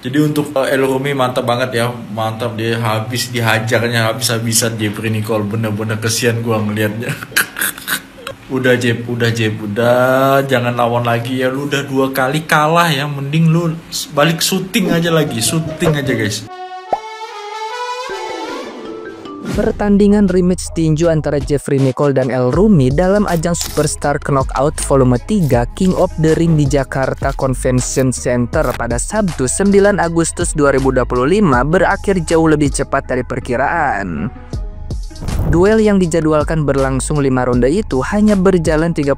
Jadi untuk El Rumi mantap banget ya, mantap, dia habis dihajarnya habis-habisan Jeffrey Nicole, bener-bener kesian gua ngelihatnya. Udah Jep, udah jangan lawan lagi ya, lu udah 2 kali kalah ya, mending lu balik syuting aja lagi, syuting aja guys. Pertandingan rematch tinju antara Jeffrey Nicole dan El Rumi dalam ajang Superstar Knockout Volume 3 King of the Ring di Jakarta Convention Center pada Sabtu 9 Agustus 2025 berakhir jauh lebih cepat dari perkiraan. Duel yang dijadwalkan berlangsung 5 ronde itu hanya berjalan 38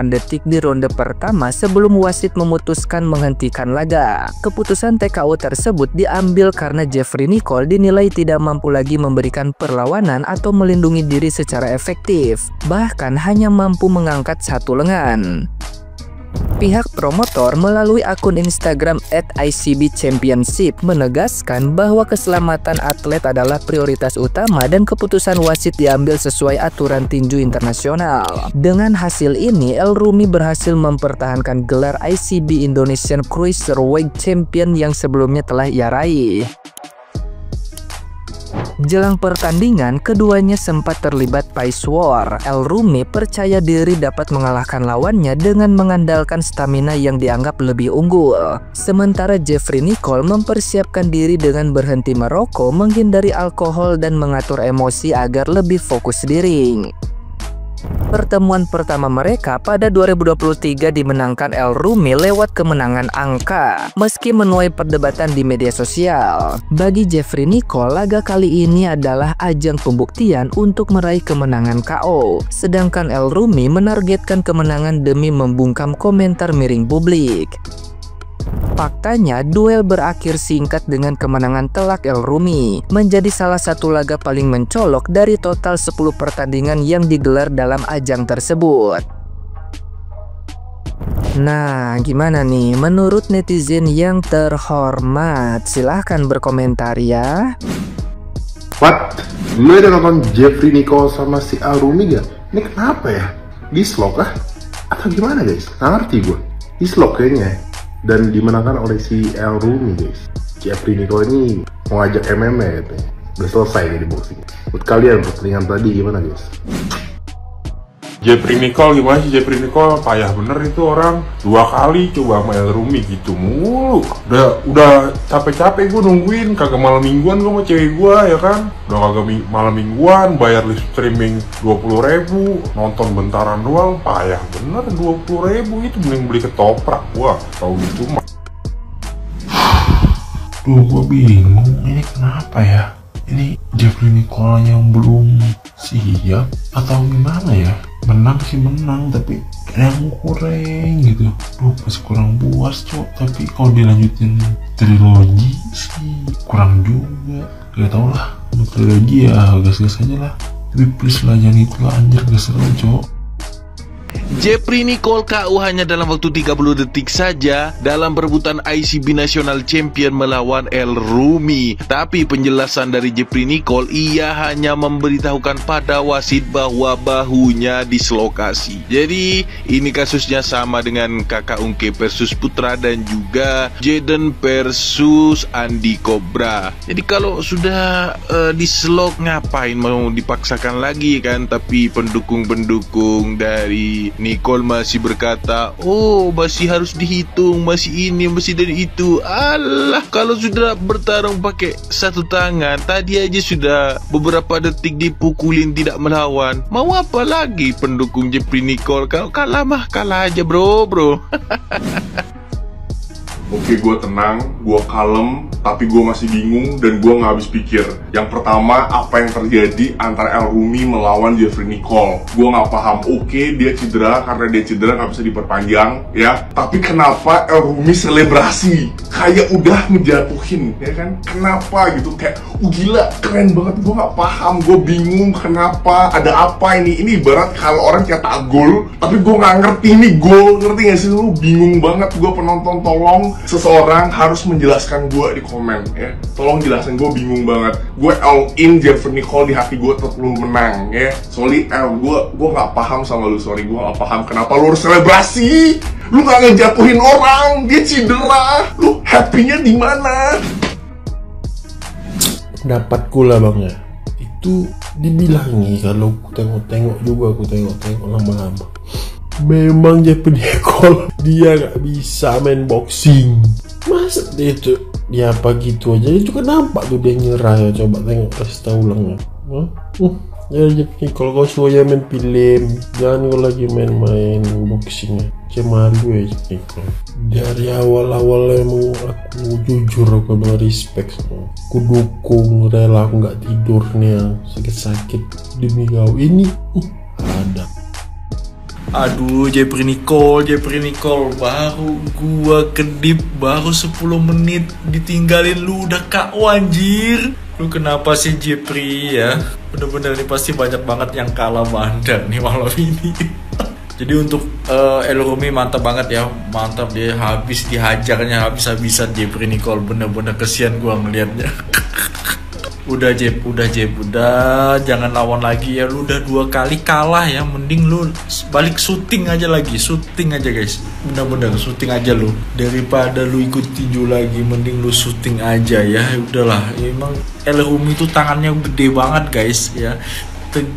detik di ronde pertama sebelum wasit memutuskan menghentikan laga. Keputusan TKO tersebut diambil karena Jeffrey Nicole dinilai tidak mampu lagi memberikan perlawanan atau melindungi diri secara efektif, bahkan hanya mampu mengangkat satu lengan. Pihak promotor melalui akun Instagram @ICBChampionship menegaskan bahwa keselamatan atlet adalah prioritas utama dan keputusan wasit diambil sesuai aturan tinju internasional. Dengan hasil ini, El Rumi berhasil mempertahankan gelar ICB Indonesian Cruiserweight Champion yang sebelumnya telah ia raih. Jelang pertandingan, keduanya sempat terlibat pace war. El Rumi percaya diri dapat mengalahkan lawannya dengan mengandalkan stamina yang dianggap lebih unggul. Sementara Jeffrey Nicole mempersiapkan diri dengan berhenti merokok, menghindari alkohol, dan mengatur emosi agar lebih fokus di ring. Pertemuan pertama mereka pada 2023 dimenangkan El Rumi lewat kemenangan angka, meski menuai perdebatan di media sosial. Bagi Jeffrey Nicole, laga kali ini adalah ajang pembuktian untuk meraih kemenangan KO, sedangkan El Rumi menargetkan kemenangan demi membungkam komentar miring publik. Faktanya, duel berakhir singkat dengan kemenangan telak El Rumi, menjadi salah satu laga paling mencolok dari total 10 pertandingan yang digelar dalam ajang tersebut. Nah, gimana nih menurut netizen yang terhormat? Silahkan berkomentar ya. What? Lu udah nonton Jeffrey Nicole sama si El Rumi gak? Ini kenapa ya? Dislok kah? Atau gimana guys? Nggak ngerti gue. Dislok kayaknya. Dan dimenangkan oleh si El Rumi guys. Jeffrey Nicole ini mau ngajak MMA katanya. Udah selesai nih di boxing. Buat kalian pertandingan tadi gimana guys? Jeffrey Nicole gimana sih? Jeffrey Nicole payah bener itu orang, 2 kali coba sama El Rumi gitu mulu. Udah capek-capek gue nungguin, kagak malam mingguan gue sama cewek gue ya kan. Udah kagak malam mingguan, bayar list streaming 20.000, nonton bentaran doang, payah bener 20.000 itu mending beli ketoprak gua. Tau gitu mah. Duh, gue bingung ini kenapa ya? Ini Jeffrey Nicole yang belum siap atau gimana ya? Menang sih menang, tapi yang kurang gitu. Duh, masih kurang puas cok. Tapi kalau dilanjutin trilogi sih kurang juga. Gak tau lah, untuk trilogi ya gas-gas aja lah. Tapi please lah jangan itu lah anjir, gak seru cok. Jeffrey Nicole KO hanya dalam waktu 30 detik saja dalam perebutan ICB National Champion melawan El Rumi. Tapi penjelasan dari Jeffrey Nicole, ia hanya memberitahukan pada wasit bahwa bahunya dislokasi. Jadi ini kasusnya sama dengan Kakak Ungke versus Putra dan juga Jaden versus Andi Cobra. Jadi kalau sudah dislok ngapain mau dipaksakan lagi kan? Tapi pendukung-pendukung dari Nicole masih berkata, oh masih harus dihitung, masih ini, masih dari itu. Alah, kalau sudah bertarung pakai satu tangan, tadi aja sudah beberapa detik dipukulin tidak melawan. Mau apa lagi pendukung Jeffrey Nicole? Kalau kalah mah kalah aja bro. Oke, gue tenang, gue kalem, tapi gue masih bingung dan gue nggak habis pikir. Yang pertama, apa yang terjadi antara El Rumi melawan Jeffrey Nicole? Gue nggak paham. Oke, dia cedera, karena dia cedera nggak bisa diperpanjang, ya. Tapi kenapa El Rumi selebrasi? Kayak udah ngejatuhin, ya kan? Kenapa gitu? Kayak, gila, keren banget. Gue nggak paham, gue bingung kenapa, ada apa ini? Ini ibarat kalau orang cetak gol, tapi gue nggak ngerti ini gol, ngerti nggak sih lu? Bingung banget gue penonton, tolong seseorang harus menjelaskan gue di komen ya. Tolong jelasin, gue bingung banget. Gue all in Jeffrey Nicole di hati gue tetap lu menang ya. Sorry gue nggak paham sama lu, sorry gue nggak paham kenapa lu harus selebrasi. Lu nggak ngejatuhin orang, dia cedera. Lu happy-nya di mana? Pendapatku lah bang ya, itu dibilangi kalau aku tengok lama-lama. Memang Jeffrey Nicole dia nggak bisa main boxing. Masa dia itu dia apa gitu aja, itu kan nampak tuh dia nyerah ya. Coba tengok pesta ulangnya. Ya Jeffrey Nicole, kau suruh main film, jangan kau lagi main boxingnya. Malu ya Jeffrey Nicole. Dari awal emang aku jujur, aku emang respect sama. Aku dukung, rela, aku nggak tidur nih yang sakit-sakit demi kau ini. Ada. Aduh, Jeffrey Nicole, baru gua kedip, baru 10 menit ditinggalin lu udah KO anjir. Lu kenapa sih Jeffrey ya? Bener-bener nih pasti banyak banget yang kalah bandar nih malam ini. Jadi untuk El Rumi mantap banget ya, mantap, dia habis dihajarnya habis-habisan Jeffrey Nicole, bener-bener kesian gua ngelihatnya. Udah jangan lawan lagi ya, lu udah 2 kali kalah ya, mending lu balik syuting aja guys, bener-bener syuting aja lu, daripada lu ikut tinju lagi, mending lu syuting aja ya. Udahlah, emang El Rumi itu tangannya gede banget guys ya,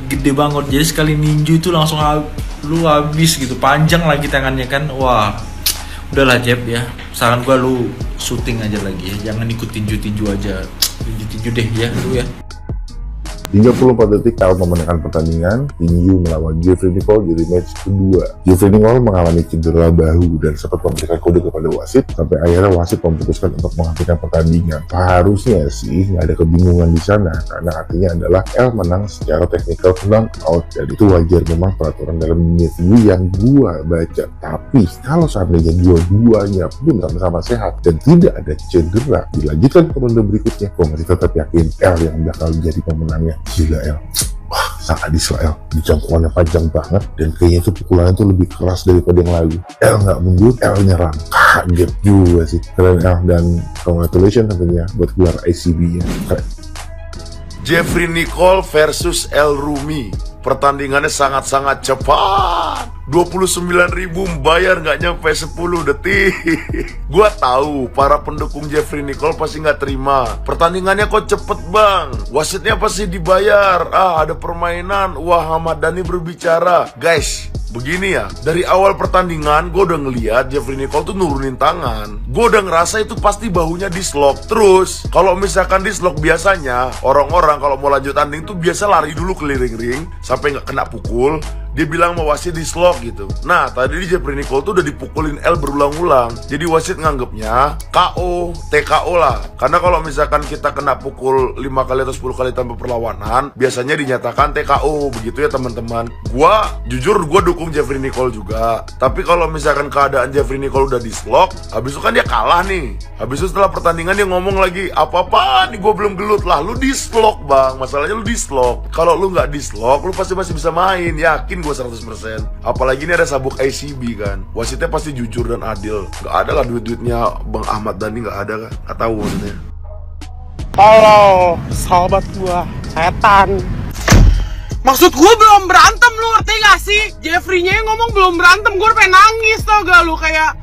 gede banget, jadi sekali ninju itu langsung lu habis gitu, panjang lagi tangannya kan. Wah, udahlah Jeff ya, saran gua lu syuting aja lagi ya, jangan ikut tinju aja, tinju deh ya lu ya. Hingga 24 detik El memenangkan pertandingan tinju melawan Jeffrey Nicole di rematch kedua. Jeffrey Nicole mengalami cedera bahu dan sempat memberikan kode kepada wasit, sampai akhirnya wasit memutuskan untuk menghentikan pertandingan. Harusnya sih nggak ada kebingungan di sana, karena artinya adalah El menang secara technical knockout, dan itu wajar memang peraturan dalam dunia tinju yang gua baca. Tapi kalau seandainya dua-duanya pun sama-sama sehat dan tidak ada cedera, dilanjutkan ke ronde berikutnya, gua masih tetap yakin El yang bakal jadi pemenangnya. Gila El, wah sadis lah El, jangkauannya panjang banget dan kayaknya itu pukulannya tuh lebih keras daripada yang lalu. El nggak mundur, El nyerang, kaget juga sih. Keren El, dan congratulations tentunya buat gelar ICB-nya. Jeffrey Nicole versus El Rumi, pertandingannya sangat-sangat cepat. 29.000 bayar nggak nyampe 10 detik. Gua tahu para pendukung Jeffrey Nicole pasti nggak terima. Pertandingannya kok cepet bang, wasitnya pasti dibayar. Ada permainan. Wah, Ahmad Dhani berbicara. Guys, begini ya, dari awal pertandingan gue udah ngeliat Jeffrey Nicole tuh nurunin tangan. Gue udah ngerasa itu pasti bahunya dislok. Terus kalau misalkan dislok, biasanya orang-orang kalau mau lanjut tanding tuh biasa lari dulu keliling ring sampai nggak kena pukul. Dia bilang mau wasit dislok gitu. Nah, tadi di Jeffrey Nicole tuh udah dipukulin El berulang-ulang. Jadi wasit nganggepnya KO, TKO lah. Karena kalau misalkan kita kena pukul 5 kali atau 10 kali tanpa perlawanan, biasanya dinyatakan TKO. Begitu ya teman-teman. Jujur gua dukung Jeffrey Nicole juga. Tapi kalau misalkan keadaan Jeffrey Nicole udah dislok, habis itu kan dia kalah nih. Habis itu setelah pertandingan dia ngomong lagi, apa-apa nih gua belum gelut lah. Lu dislok bang, masalahnya lu dislok. Kalau lu nggak dislok, lu pasti masih bisa main. Yakin gue 100%. Apalagi ini ada sabuk ICB kan, wasitnya pasti jujur dan adil. Gak ada lah duit-duitnya Bang Ahmad Dhani, gak ada kan, gak tahu maksudnya. Halo sahabat gua, setan. Maksud gua belum berantem, lu ngerti gak sih? Jeffrey-nya yang ngomong belum berantem, gua pengen nangis tau gak lu, kayak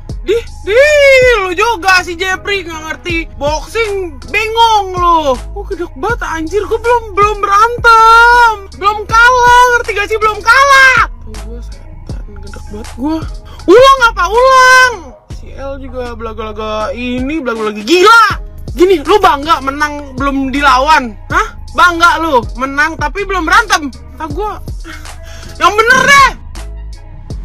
lu juga si Jeffrey gak ngerti boxing, bengong lu. Gua gedek banget anjir, gua belum berantem, belum kalah, ngerti gak sih, belum kalah. Gua setan, gedek banget gua. Ulang apa ulang? Si El juga belaga-laga ini, belaga-laga gila. Gini, lu bangga menang belum dilawan? Hah? Bangga lu menang tapi belum berantem? Kata gua, yang bener deh.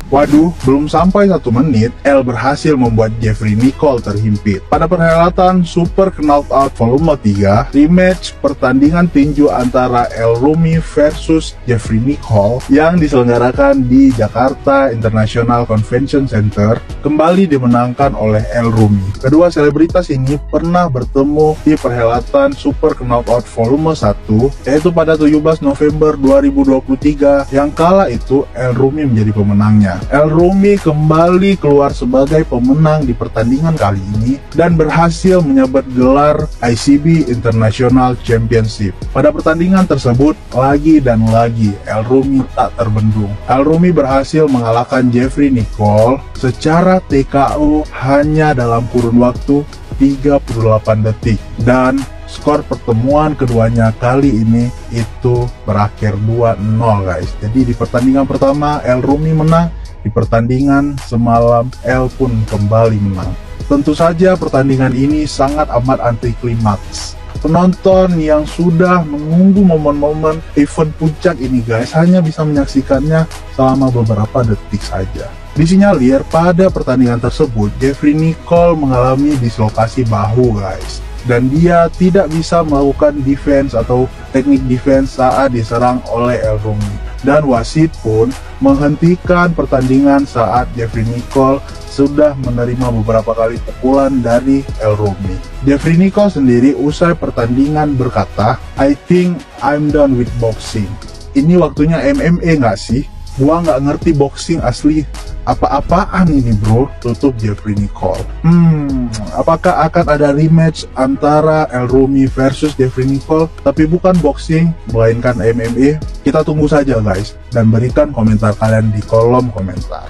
Waduh, belum sampai 1 menit, El berhasil membuat Jeffrey Nicole terhimpit. Pada perhelatan Super Knockout Volume 3, rematch pertandingan tinju antara El Rumi versus Jeffrey Nicole yang diselenggarakan di Jakarta International Convention Center, kembali dimenangkan oleh El Rumi. Kedua selebritas ini pernah bertemu di perhelatan Super Knockout Volume 1, yaitu pada 17 November 2023, yang kala itu El Rumi menjadi pemenangnya. El Rumi kembali keluar sebagai pemenang di pertandingan kali ini dan berhasil menyabet gelar ICB International Championship. Pada pertandingan tersebut, lagi dan lagi El Rumi tak terbendung. El Rumi berhasil mengalahkan Jeffrey Nicole secara TKO hanya dalam kurun waktu 38 detik, dan skor pertemuan keduanya kali ini itu berakhir 2-0 guys. Jadi di pertandingan pertama El Rumi menang, di pertandingan semalam El pun kembali menang. Tentu saja pertandingan ini sangat amat anti klimaks. Penonton yang sudah menunggu momen-momen event puncak ini guys hanya bisa menyaksikannya selama beberapa detik saja. Disinyalir pada pertandingan tersebut Jeffrey Nicole mengalami dislokasi bahu guys, dan dia tidak bisa melakukan defense atau teknik defense saat diserang oleh El Rumi, dan wasit pun menghentikan pertandingan saat Jeffrey Nicole sudah menerima beberapa kali pukulan dari El Rumi. Jeffrey Nicole sendiri usai pertandingan berkata, "I think I'm done with boxing. Ini waktunya MMA nggak sih? Gua nggak ngerti boxing asli. Apa-apaan ini bro," tutup Jeffrey Nicole. Apakah akan ada rematch antara El Rumi versus Jeffrey Nicole, tapi bukan boxing, melainkan MMA? Kita tunggu saja guys, dan berikan komentar kalian di kolom komentar.